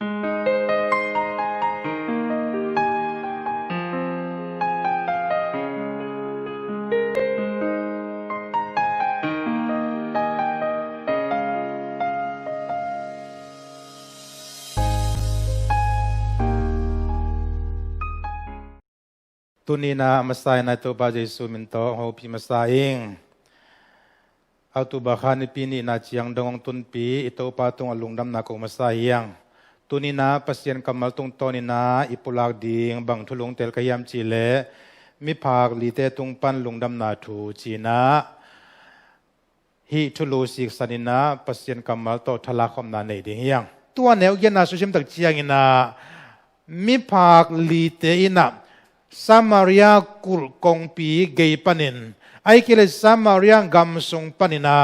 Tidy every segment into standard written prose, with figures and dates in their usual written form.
ตุนีนามาสายในตัวบาเจสุมินโตโฮพิมาสายเองเอาตัวบาคานิปีนีนาเชียงดงตุนปีอิโตปาตุงอลุงดำนาโกมาสายยังตุนีนาปัสยันกัมมัลตุงโตนีนาอิปุลากดีงบังทุลุงเตลกยามจีเลมิภากลีเตตุงปันลุงดำนาทูจีนาฮิทุลูสิกสันินาปัสยันกัมมัลโตทลาคมนาเนดิยังตัวแนวเย็นนาสุชิมตักเชียงอินามิภากลีเตอินาสามารียกุลกงปีเกยปนินไอเกลสามารียกัมสุงปนินา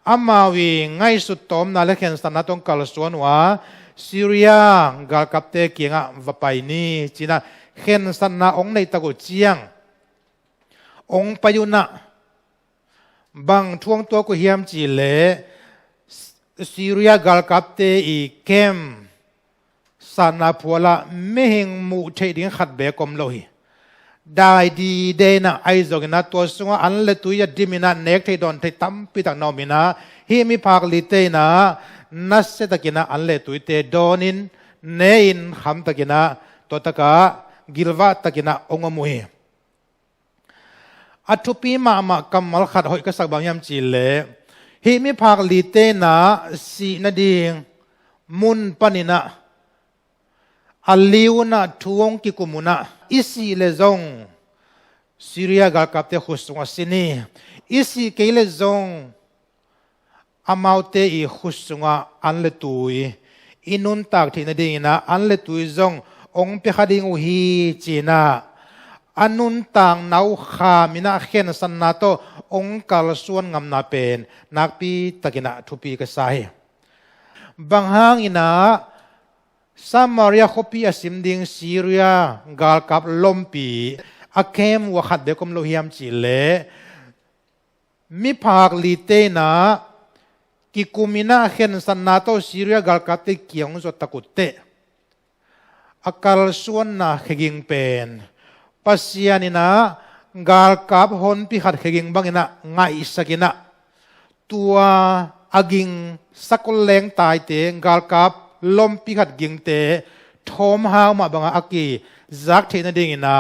อามาวีไงสุดตอมนาเลเคนสนาตงกัลสวนวาซีเรียกัลกับเตเกียงะวไปนีจีน่าเคนสนาองในตะกุเจียงองปยุนะบางช่วงตัวกุเฮียมจีเลซีเรียกัลกับเตอีเกมสนาพัวละไม่เห็นมูเทดิงขัดเบกอมโลหิได้ดีเดนะไอโซกินาตัวสงอันเลตุยดิมินาเนกเทดอนเทตัมปิตักนอมินาฮิมิภากลิเตนะนัสเซตกินาอันเลตุยเตดอนินเนอินขำตกินาตัวตะกากิลวะตกินาองมุยอัตุปีมากัมมัลขัดหอยกษักบางยามจีเลฮิมิภากลิเตนะสีนาดิงมุนปนินะอัลลิวนะทวงกิกุมุนะอิสิเลซงซีเรียกัลกับเตขุสงสินีอิสิเกเลซงอามาวเตอีขุสงอันเลตุยอินุนตักที่นดีนะอันเลตุยซงองเปขัดิงอุฮีจีนาอันนุนตังนาวขามินะเข็นสันนาโตองกัลส่วนงามนาเป็นนักปีตะกินะทุปีกษายบางห้างอินะสามารียขบีอาสิมดิงซีเรียกาลกับลมปีอาเคมวัขัดเบกมโลหิมจิเลมิภากลีเตนะกิกุมินาเข็นสันนาโตซีเรียกาลกับเตเกียงจดตะกุเตอากาลส่วนนะเขกิงเป็นปัสยานินะกาลกับฮอนพิขัดเขกิงบังอินะไงสักินะตัวอากิงสักเลงตายเตกาลกับลมพิขัดกิงเตทอมฮาวมาบังอากีจักเทนดิ่งนะ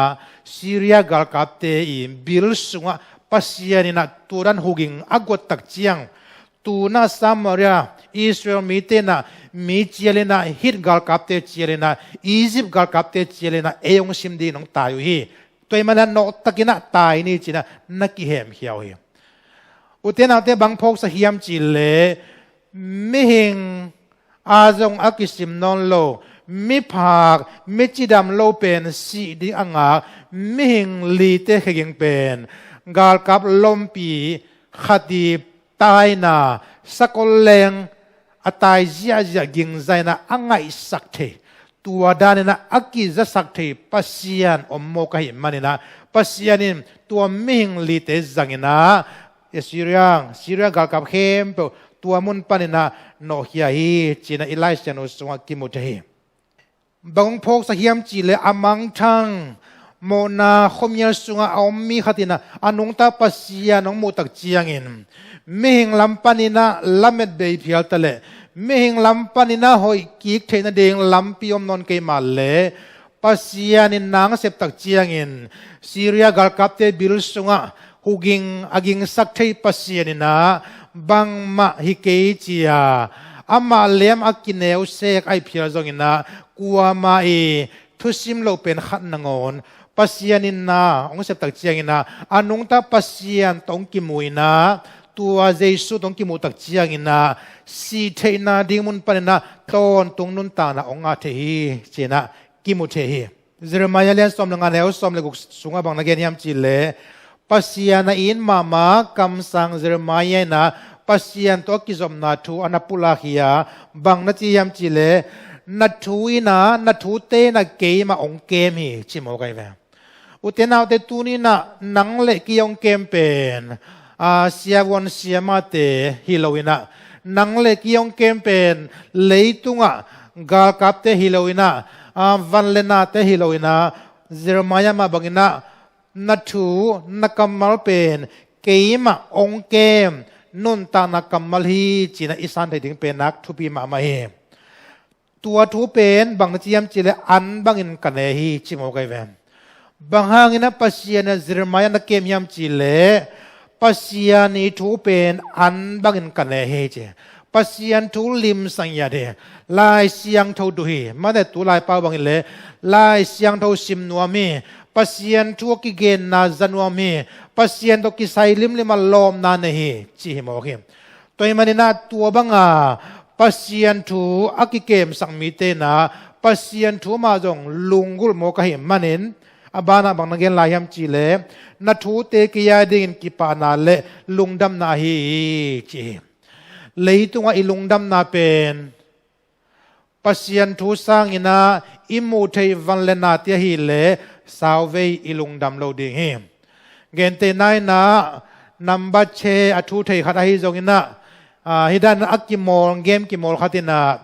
ซีเรียกัลกับเตอิบิลสุงะปัสยานินะตูรันหุกิงอากตักเจียงตูน่าสามารียอิสราเอลมีเตนะมีเจเลนะฮิตกัลกับเตเจเลนะอียิปต์กัลกับเตเจเลนะเอยงซิมดีน้องตายอยู่ฮีตัวมันนกตะกินะตายนี่จีนะนักกิเหมเขียวฮีอุเทนเอาเตบังพกสหิมจิเลไม่เห็นอาจงอักิสิมนอนโลมิภากมิจิดำโลเป็นสีดิอังอามิหิงลีเตเขกิงเป็นกาลกับลมปีขดีตายนาสกลเลงอตายเจียเจียกิงใจนะอังไงสักเทตัวดานินะอักิจะสักเทปัสยานอมโมกหิมันนะปัสยานินตัวมิหิงลีเตจังนะซีเรียกาลกับเข้มเปตัวมุนปนินะโนฮิยาฮีจีน่าอิไลเซนุสวงกิมุเทฮีบางพกสหิมจีเลอามังทังโมนาขมยสุงอาอมีขัดินะอนุงตาปัสยานองมุตักเจียงินเมหิงลำปนินะลำเม็ดเบยพิอัลตะเลเมหิงลำปนินะหอยกิกเทนเดงลำปิอมนนเกมาเลปัสยานินนางเสพตักเจียงินซีเรียกัลกับเตบิลสุงอาหุกิงอากิงสักเทปัสยานินะบางมาฮิเกจิยาอามาเลี้ยมอากินเนวเซกไอพิลจงินะกัวมาเอทุสิมโลเป็นขัดนงอนปัสยานินนาองเสพตักเจียงินะอนุงตาปัสยานตองกิมุยนะตัวเจสุตองกิมุตักเจียงินะสีเทนาดิมุนปนนะตอนตรงนุนตานะองอาเทฮีเจนะกิมุเทฮีเจเรมายาเลียนสอมลงานแล้วสอมเลกุสุงาบังนักเรียนยามจิเลปัสยานะอินมาคำสั่งเจเรมายานะปัสยานตัวกิจอมนาทูอนาปุลาฮิยาบังนัจยามจิเลนัทูอินะนัทูเตนะเกยมาองเกมฮีชิโมกัยเวอุเทนเอาเตตูนีนะนังเล็กยองเกมเป็นเสียวันเสียมาเตฮิโลวินะนังเล็กยองเกมเป็นเลยตุงะ กาลกับเตฮิโลอินะวันเลนาเตฮิโลอินะเจรมายามาบังอินะนัทูนักมัลเป็นเกมองเกมนุนตานักมัลฮีจีนอิสานไทยถึงเป็นนักทุปีมาเฮตัวทูเป็นบางเจียมจีเลอันบางอินกันเอฮีจิโมไกเวมบางหางอินะปัสยานะเจรมายานักเกมยามจีเลปัสยานีทูเป็นอันบางอินกันเอฮีเจปัสยันทูลิมสังยาเดลายเสียงทูดูฮีมาแต่ตัวลายเป้าบางอินเลลายเสียงทูซิมนัวมีPasian tu ki gen na zanuami Pasian to ki sailim lima lom na nehi chi mo kim toy manina tua banga Pasian tu akikem sang mite na Pasian tu ma jong lungul mo ka him manin abana bang nagen layam chi le na thu te ki ya ding ki pa na le lungdamna hi chi leitunga ilungdamna pen Pasian tu sang ina imu thei van le na tia hi le salve ilungdam lo ding hi gente nai na number che athu thei khat hi zong ina hidan akimol game kimol khatina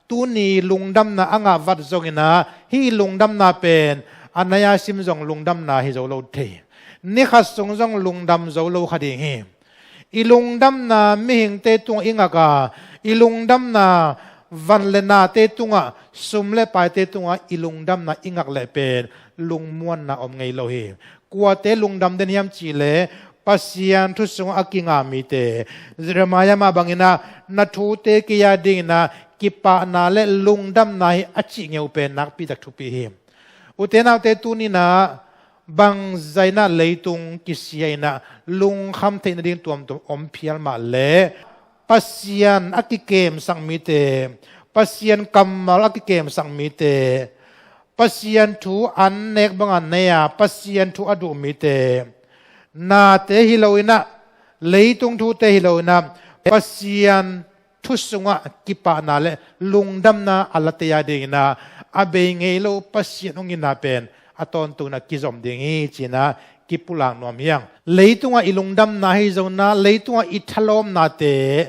tuni lungdam na anga wat zong ina hi lungdam na pen anaya sim zong lungdam na hi zo lo the ni khat song zong lungdam zo lo khading hi ilungdam na mi hing te tung inga ka ilungdam na van le na te tunga sum le pai te tunga ilungdam na ingak le pen lung muan na om ngai lo hi kwa te lungdam den yam chi le pasian thu sung akinga mi te jeremiah ma bangina na thu te ki ya ding na ki pa na le lungdam na hi achi ngeu pen nak pi tak thu pi hi utena te tu ni na bang zaina leitung ki siaina lung kham the na ding tuam tum om phial ma le Pasian akikem sang mite Pasian kamal akikem sang mite Pasian tu anek bangan neya Pasian tu adu mite na te hiloina leitung tu te hiloina Pasian tu sunga kipa na le lungdamna alateya dingina abe ngelo Pasian ungina pen aton tu na kizom dingi china kipulang nom yang leitunga ilungdam na hi zona leitunga ithalom na te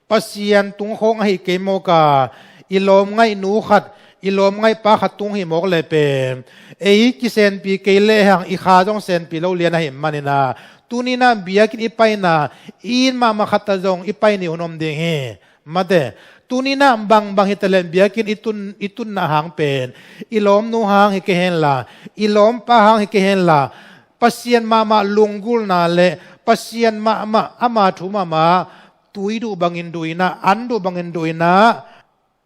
Pasian tung khong hi kemo ka ilom ngai nu khat ilom ngai pa khat tung hi mok le pen ei ki sen pi ke le hang i kha jong sen pi lo lian hi manina tunina biakin ipai na in ma ma khat jong ipai ni unom ding he mate tunina bang bang hitalen biakin itun na hang pen ilom nu hang hi ke hen la ilom pa hang hi ke hen la Pasian mama lungul na le Pasian mama ama thu mama tuidu bangin duina andu bangin duina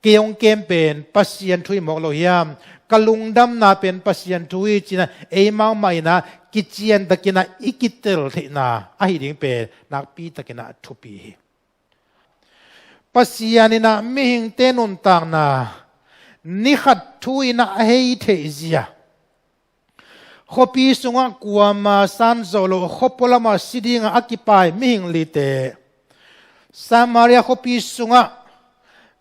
keong kempen Pasian thui mok lo hiam kalungdam na pen Pasian thui china e mau mai na kichian takina ikitel thina ahi ding pe nak pi takina thupi Pasian ina mihing tenun tang na ni khat thui na hei theizia Hopi sunga kuama san zolo hopolama sidinga akipai mihing lite Samaria hopi sunga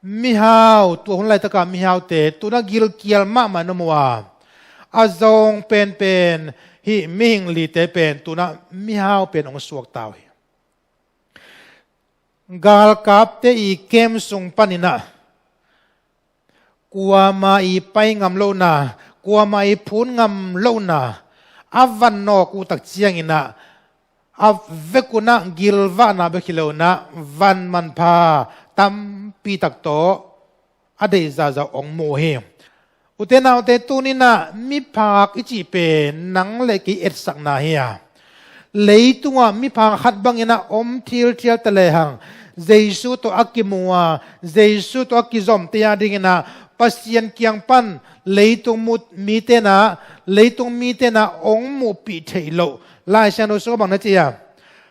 mihau tu hunlai taka mihau te tu na gil kial ma manumwa azong pen hi mihing lite pen tu na mihau pen ong suak tau hi gal kap te I kem sung panina kuama I pai ngam lo na kuama I phun ngam lo na avan no ku tak chiang ina avekuna gilva na bekhilo na van manpha tam pi tak to ade za za ong mo he utena te tunina Miphak ichi pe nang le ki et sak na hiya leitunga Miphak khat bangina om thil tale hang Jesu to akimua Jesu to akizom te ya dingina Pasian kiang pan leitung mut mitena ong mu pi theilo lai shan so bang na chia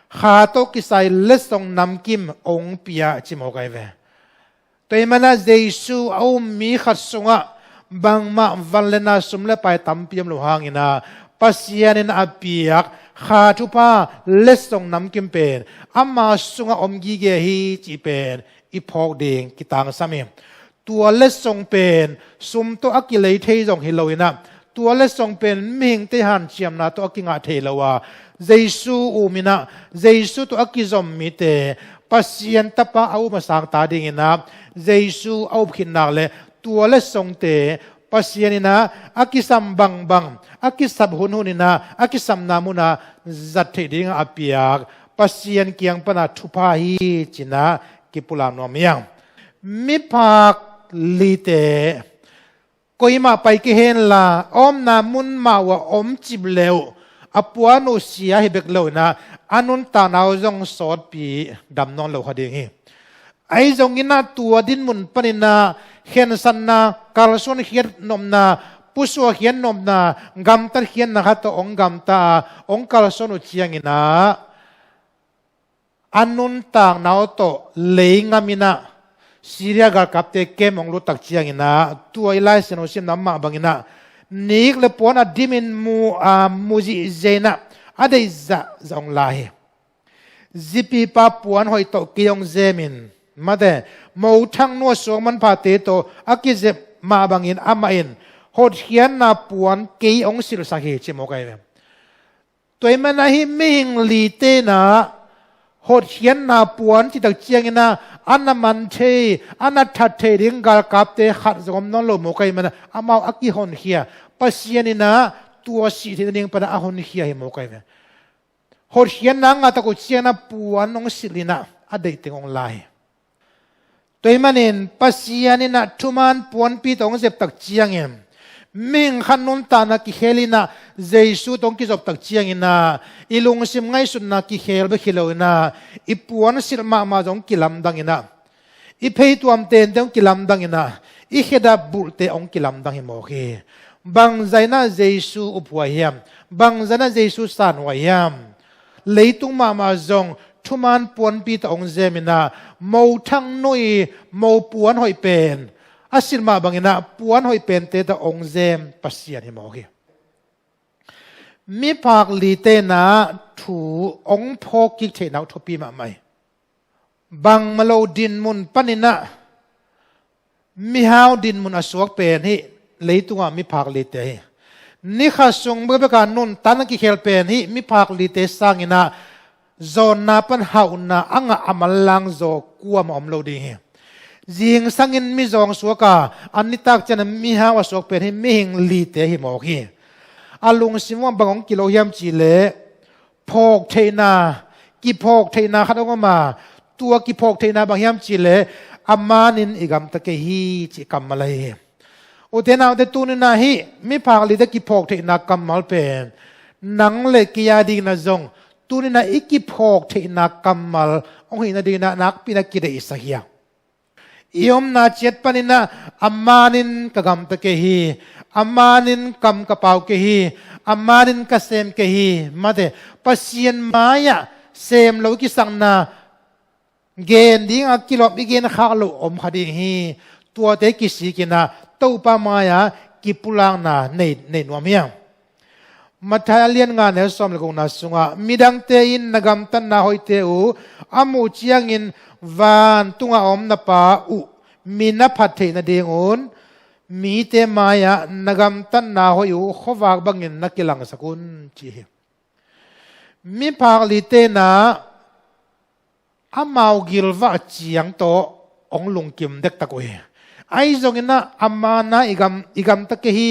kha to kisai lesong nam kim ong pia chimo kai ve toy mana Jesu au mi khat sunga bang ma vanlena sumle pai tampiam lo hangina Pasian in apiak kha thupa lesong nam kim pen amma sunga om gi ge hi chi pen ipok ding kitang samiตัวเลสงเป็นซุมตัวอักกิเลยเทยงฮิโลวินะตัวเลสงเป็นมิงเตหันเชียมนาตัวอักกิงาเทลวาเจซูอูมินะเจซูตัวอักกิจอมมิเตPasian tapa au masang ta ding ina Jesu au khin nak le ตัวและทรงเตปัสยานินะอากิสัมบังอากิสับหุนุนินะอากิสัมนามุนะจัดเทดิ่งอาเปียกปัสยันเกียงปนาทุพาฮีจินะกิปุลามนอมยังมิพักลีเตก็ยมาไปกิเฮนลาอมนามุนมาว่าอมจิบเลวอปวานุเสียให้เบกเลวนะอันนุนตานาวจงสอดปีดำนอนเลวฮะเดงีไอจงกินาตัวดินมุนปนินาเขียนสันนากาลส่วนเขียนนมนาผู้สวเขียนนมนากำตัดเขียนนะฮัตองกำตาองกาลส่วนอุชียงินาอันนุนต่างนาวโตเลงามินาซีเรียกกับเตเกมองลุตักชียงินาตัวอิไลเซนโอซิมน้ำมาบังงินานิกเลปวนาดิมินมูจิเจนะอะไรจะองลายจิปีปาปวนหอยโตกิยองเจมินมาเดมูทั้งนัวสวงมันพาเตโตอากิเจมาบังอินอามาอินหดเขียนนาปวนกิยองสิลสักเหตุโมกัยเวตัวมันนะฮิมิงลีเตนะหดเขียนนาปวนที่ตักเจียงนะอันนั้นมันเทอันนั้นทัดเทดิ่งกาลกับเตขัดสมนนโลโมกัยมันอามาอากิฮอนเฮียปัสยานินะตัวสิที่ดิ่งปนะอาฮอนเฮียฮิโมกัยเวหดเขียนนางาตะกุเจียงนะปวนองสิลินะอดีตองลายตัวมันเองปัสยานินะทุมันปวนปีตองเจ็บตักเจียงเองมิงขันนุนตานักกิเฮลินะเจสุตองกิจบตักเจียงนะอิลุงซิมไงสุดนักกิเฮลเบคิโลนะอิปวนสิลมาจงกิลำดังนะอิเพยตัวมเตนตองกิลำดังนะอิเฮดาบุลเตองกิลำดังฮิโมเคบางใจนะเจสุอุปวายามบางใจนะเจสุสานวายามเลยตุงมาจงทุมันปวนปีตองเจมินะมูทั้งนุยมูปวนหอยเป็นอาศิลมาบังอินะปวนหอยเป็นเตตองเจมปัสยานิโมกีมิพักลีเตนะถูองพอกิเทนาวทปีมาไม่บังมาโลดินมุนปนินะมิฮาวดินมุนอสวกเป็นฮิเลยตัวมิพักลีเตนี่ข้าทรงเมื่อประการนุนตันกิเคลเป็นฮิมิพักลีเตสังอินะโซนาปันหาอุนาอังอามัลลังโซกัวมอมโลดีจิงสังอินมิจองสวกาอันนี้ตักจะนมีหาวสวกเป็นให้มิหิงลีเตหิโมกีอาลุงสิมว่าบางกิโลยามจีเลพอกเทนากิพอกเทนาขัดออกมาตัวกิพอกเทนาบางยามจีเลอามานินอิกามตะเกฮีจิกามมาเลยโอเทนาแต่ตูนินาฮิมิพากลีตะกิพอกเทนากามมาลเป็นนังเลกิยาดีนาจงตูนินาอิกิพอกเทนากามมาลองหินาดีนานักปินักกิเดอิสเฮียยอมนาเจ็ดปนินะอามานินกะกำตะเกฮีอามานินกำกะเปาเกฮีอามานินกะเซมเกฮีมาเดปัสยนมายะเซมโลกิสังนาเกณฑ์ดิ้งอักกิโลบิเกณฑ์ข้าโลอมขดิฮีตัวเตกิสิกินะตู้ปามายะกิปุลังนาในนวมยังมาทายเลียนงานเนี่ยสมเลกงนาสุงะมิดังเตอินนกำตันนาหอยเตอูอามูเจียงอินวานตุงอมนปาอุมีนพัดเทนเดงอนมีเตมายะนกำตันนาหอยอูขวากบังอินนักกิลังสกุลจีมีพากลิเตนะอามาวกิลวะจียงโตองลุงกิมเด็กตะกุยไอจงอินะอามานะอีกำตะเกฮี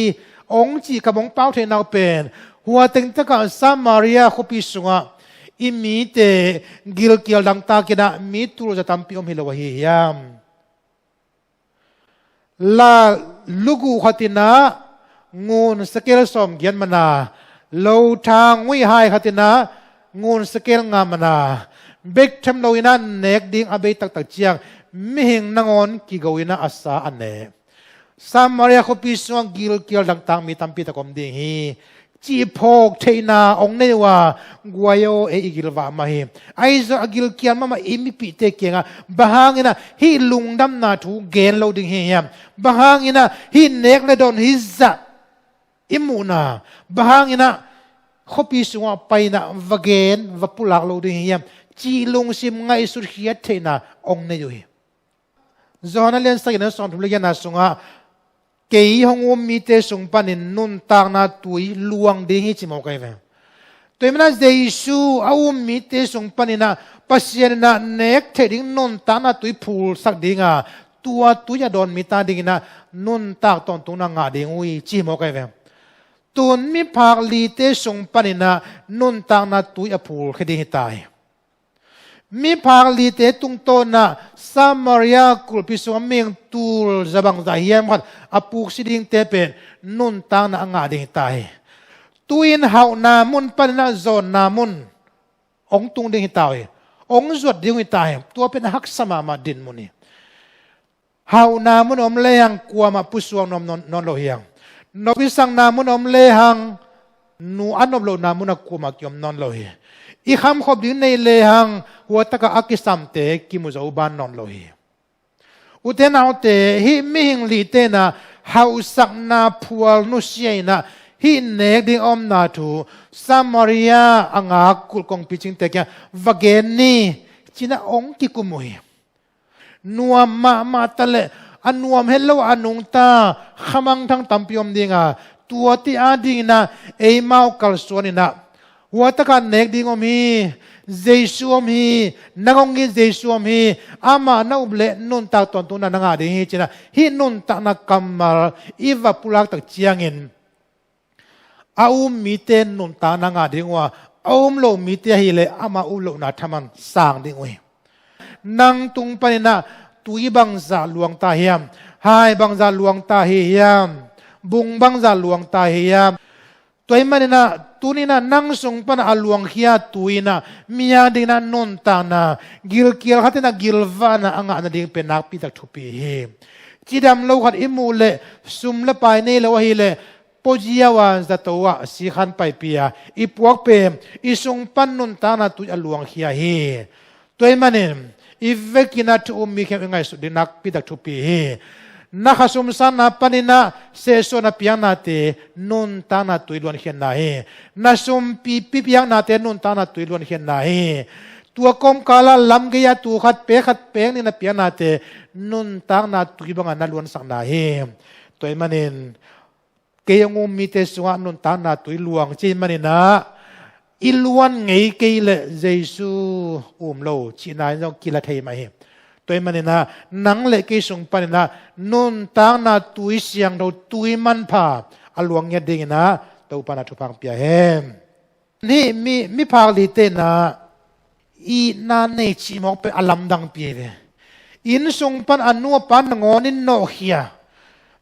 องจีกับองเป้าเทนเอาเป็นหัวตึงตะกันซามารียาคุปิสุงะอิมีเตกิลกิลดังตากินะมีตุรจะทำพิอมฮิลวะฮิยามลาลูกูขัตินะงูนสเกลสมเกียนมนาโลทางวิหายขัตินะงูนสเกลงามนาเบกทำโลอินะเนกดิ้งอเบตักตักเจียงมิหิงนางอนกิโกวินะอัสสาอันเนสามารียาคุปิสุงะกิลกิลดังตางมีทำพิตะกอมดิ้งฮีจีพกเทนาองเนว่ากวยโอเอกิลวามาเฮไอซ์อกิลเกียนมาอิมิปิเตเกียงะบางอินะฮีลุงดำนาถูเกนโลดิงเฮียมบางอินะฮีเนกเลดอนฮิซะอิมูนาบางอินะขบิสุงะไปนะวเกนวปุลักโลดิงเฮียมจีลุงซิมไงสุดเฮียเทนาองเนอยู่จอนันเลนสักนั้นสอนทุเรียนนาสุงะเกี่ยงมีเตสุงปันินนุนตากนาตุยลวงเดียจิมอกไอเวตัวมันนั้นเจสูเอามีเตสุงปันินะปัสยานะเนกเทดิ้งนุนตากนาตุยพูลสักดิ้งอ่ะ ตัวตุยโดนมีตาดิ่งนะนุนตากตอนตุนางาดิ่งอุยจีโมกไอเวตุนมิพากลีเตสงปนินะนุนตากนาตุยอภูลคดีหิตายมิพากลีเตตุงโตนะซามาริยากุลพิสวมเมงตูลจะบังใจเฮียมขัดอภูสิดิ่งเตเป็นนุนตากนางาดิ่งตายตุยนหาวนามุนปนินะโซนนามุนองตุงดิ่งหิตายองจวดดิ่งหิตายตัวเป็นฮักสมามาดินมุนีหาวนามุนอมเลหังกลัวมาปุสวงนอนโลหิยังนบิสังนามุนอมเลหังนูอันอบโลนามุนกลัวมากิยมนอนโลหิอีคำขบดินในเลหังหัวตะกะอักิสัมเตกิมุจอุบานนอนโลหิอุเทนาเตฮิมิหิงลีเตนะหาวสักนาพัวนุเชียนะฮิเนกดิอมนาทูซามาริยาอังอากุลกงปิจิงเตกันวะเกนีจินะองกิกุมุยนัวมาตะเลอันนัวเห็นแล้วอันนุงตาขมังทั้งตัมพิยมดิงาตัวที่อาดิงนะเอมาวกัลสวนินะหัวตะกันเนกดิงอมีเจสุอมีนักองกิเจสุอมีอามานาอุเบลนุนตาตอนตุนันงาดิฮิจินะฮินุนตานักกัมมาอีวาปุลักตักเจียงินอาอุมมีเตนนุนตานางาดิงว่าอาอุมโลมีเตฮิเลอามาอุโลนาทมันสางดิงวยนังตุงปนินะตุยบังซาหลวงตาเฮียมหายบังซาหลวงตาเฮียมบุงบังซาหลวงตาเฮียมตัวมันนะตุนี่นะนังสงปนอาหลวงเฮียตุยนะมียาดินะนนตานะกิลเกียลขัดนะกิลวานะอ่างนะดิ่งเป็นนักพิทักษ์ทุปีเฮจีดำโลขัดอิมูเลซุมเลไปนี่เลวะฮิเลปอจิยาวันจะตัวสีขันไปเปียอีพวกเปมอีสงปันนนตานะตุยอาหลวงเฮียเฮตัวมันเนี่ยอีเวกินาทุมีเข้มง่ายสุดนักพิทักษ์ทุปีนักสมสันนับปนินะเสสนาพิยานาเตนุนตานาตุยลวนเขียนนาเฮนัสมปีพิยานาเตนุนตานาตุยลวนเขียนนาเฮตัวกรมกาลลำเกียตัวขัดเป๊กนี่นะพิยานาเตนุนตานาตุยบังอันลวนสังนาเฮตัวมันเองเกี่ยงมีเตสวานุนตานาตุยลวงจีมันเองนะอิลวันไงเกี่ยเลเจสูโลชีนายจงกิลเทมาเฮตัวมันเนี่ยนะนังเล็กส่งไปนะนุนตางนาตุยเสียงเราตุยมันพาอลวงเงี้ยดิ่งนะตัวปานาทุพังเปียเฮมนี่มีพาลิเตนะอีนาเนชิมอกไปอลัมดังเปียเลยอินส่งปันอนุปันงอนินโนเฮีย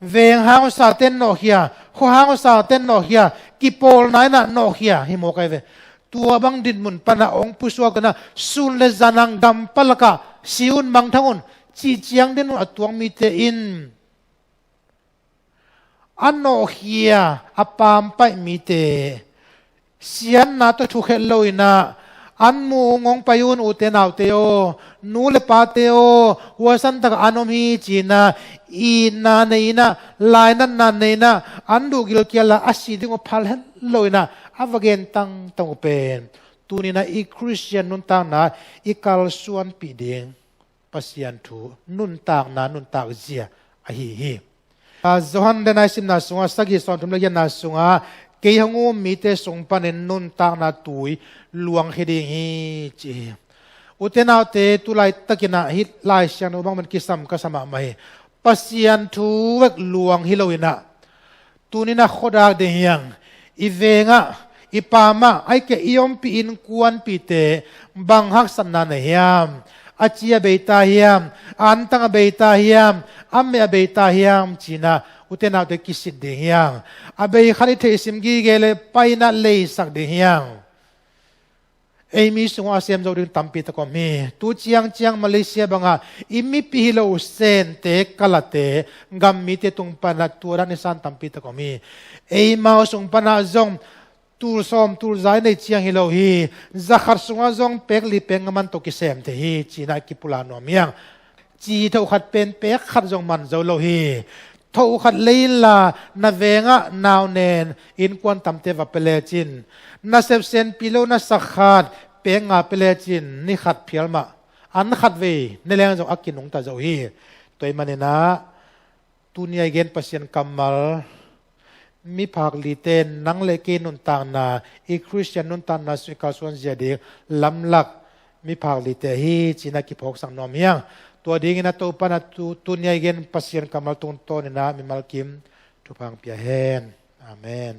เวงหางสาเตนโนเฮียข้อหางสาเตนโนเฮียกิโปลนายนะโนเฮียฮิโมกไอเวตัวบังดินมุนปนาองพุสวกันนะสุนเลจานังดัมปลกะสิอุนบังทั้งอุนจีเจียงเดนุอัตวงมีเตอินอันโนเฮียอปามไปมีเตเสียนนาตัวทุกเฮลโลอินะอันมูงงไปยุนอุเตนาวเตโอนูเลปาเตโอหัวสันตะอันอมฮีจีนะอีนาเนนะลายนั้นนาเนนะอันดูกิลเกียละอาศิดิงอพัลเฮลโลอินะอาวเกนตังเป็นตูนี่นะอีคริสเตียนนุนตางนะอีกัลส่วนปีเดงปัสยันทูนุนตางนะนุนตางเจียอหิฮิจอห์นเดนายสิมนาสุงาสักฮิสอนทุมเลยนาสุงาเกี่ยงงูมีเตสงปันนุนตางนะตุยลวงเฮดิงฮิจีอุเทนาวเตตุไลตะกินะฮิลายเชียนอุบังมันกิสัมกัสมาไม่ปัสยันทูเวกลวงฮิโลวินะตูนี่นะขดาเดียงอีเวงะอีปามาไอเกยอมปีอินกวนปีเตบังฮักสันนันเฮียมอาชียเบตาเฮียมอันตังเบตาเฮียมอัมเมเบตาเฮียมจีน่าอุเทนาเตกิสิดเดียงอาเบยขันเทสิมกีเกเลไปนัดเลยสักเดียงเอมีสงอาเซียมจะดึงตัมปีตะกอมีตูเจียงมาเลเซียบังอาอิมิพิฮิโลเซนเตกลาเตกัมมิเตตุงปนัดตัวรันิสันตัมปีตะกอมีเอมาสงปนาจงตูลซ้อมตูลใจในเชียงฮิโลฮีจะขัดสงอาจงเป็กลีเป็งมันตกิเซมเตฮีจีน่ากิปุลานอมียงจีเท่าขัดเป็นเป็กขัดจงมันเจ้าโลฮีเท่าขัดเลนลานาเวงะนาวเนนอินควันตัมเตวเปเลจินนาเซฟเซนปิโลนาสักขัดเป็งอาเปเลจินนี่ขัดเพียลมาอันขัดเวในแรงจงอักกินงตาเจ้าฮีตัวมันเนี่ยนะตุนียเกนปัสยันกัมมัลมีภาคลีเตนนังเลกินุนตางนาอีคริสเตียนนุนตางนาสุกาส่วนเจดีลำลักมีภาคลีเตฮีจีนักกิพกสังนอมยังตั ตัวดีงินะตัวปนัตุตุนยายเกน Pasian kamal tung to ni na mi malkim tupang piahen amen